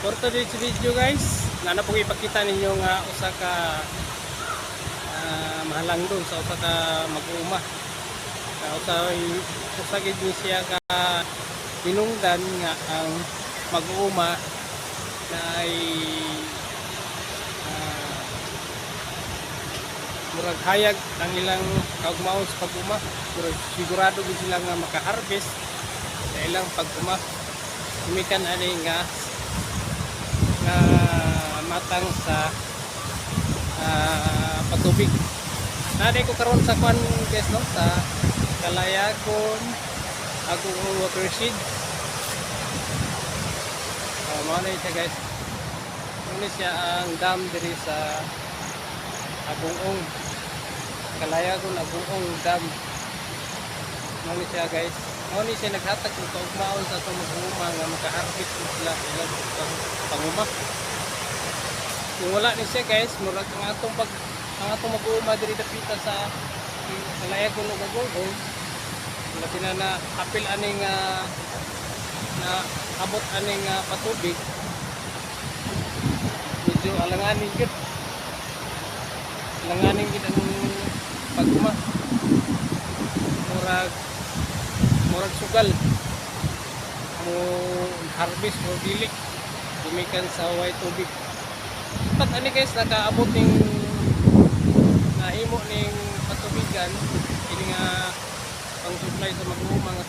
For today's video guys, na po ipakita ninyo nga usa ka mahalang doon sa usa ka mag-uuma. Usa gid ni siya ka pinungdan nga ang mag-uuma na ay murag hayag ang ilang kaugmaon sa pag-uma. Murag sigurado gid sila nga maka-harvest sa ilang pag-uma. Umikan ani nga matang sa patubig. Naday ko karon sa kwan guys no, sa Kalayagon agong watershed. Mao na siya guys. Muna siya ang dam diri sa Agungong. Kalayagon Agungong dam. Mao ni siya guys. Mao ni siya naghatag og kaugmaon sa atong mag-uuma nga maka-harvest sila ilang panguma. Kung wala ni siya guys, murag ang atong mag-uuma diri dapita sa Kalayagon ug Agungong. Labi na apil aning na abot aning patubig. Medyo alanganin gid. Alanganin gid ang pag-uma. Murag sugal mo harvest mo dili gumikan sa way tubig. Pat ani guys nakaabot ning nahimo ning patubigan ini nga pang supply sa mag-uuma nga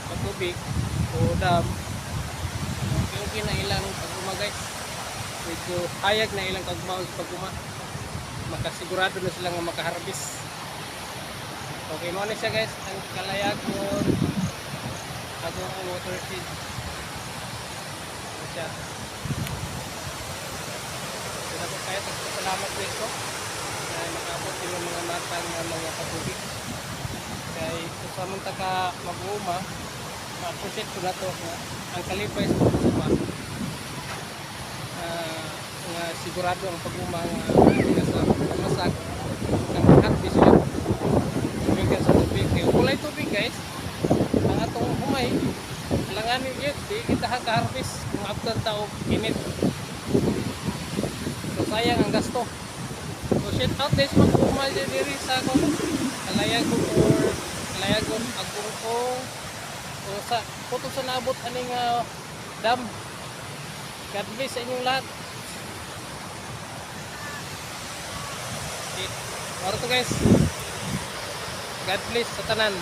patubig o dam. Okay na ilang pag-uma guys. Medyo hayag na ilang kagmaon sa pag-uma. Makasigurado na sila nga maka-harvest. Okay, mo na siya guys, ang Kalayagon Agungong watershed. Siya. Kaya salamat guys ko na nakabot yung mga matang mga patubig. Kaya sa mga taga mag-uuma, ma-appreciate ko na to ang kalipay sa pag-uuma. Nga sigurado ang pag-uuma nga sa masag ng harvest sila. Kulay tubig guys ang atong humay langanin yun di kita ka-harvest kung after tao init, so sayang ang gasto. So shout out guys mag-uma diri sa Kalayagon or Kalayagon Agungong o sa putong sa naabot aning dam. God bless sa inyong lahat. Okay. Oro to guys, God bless sa tanan.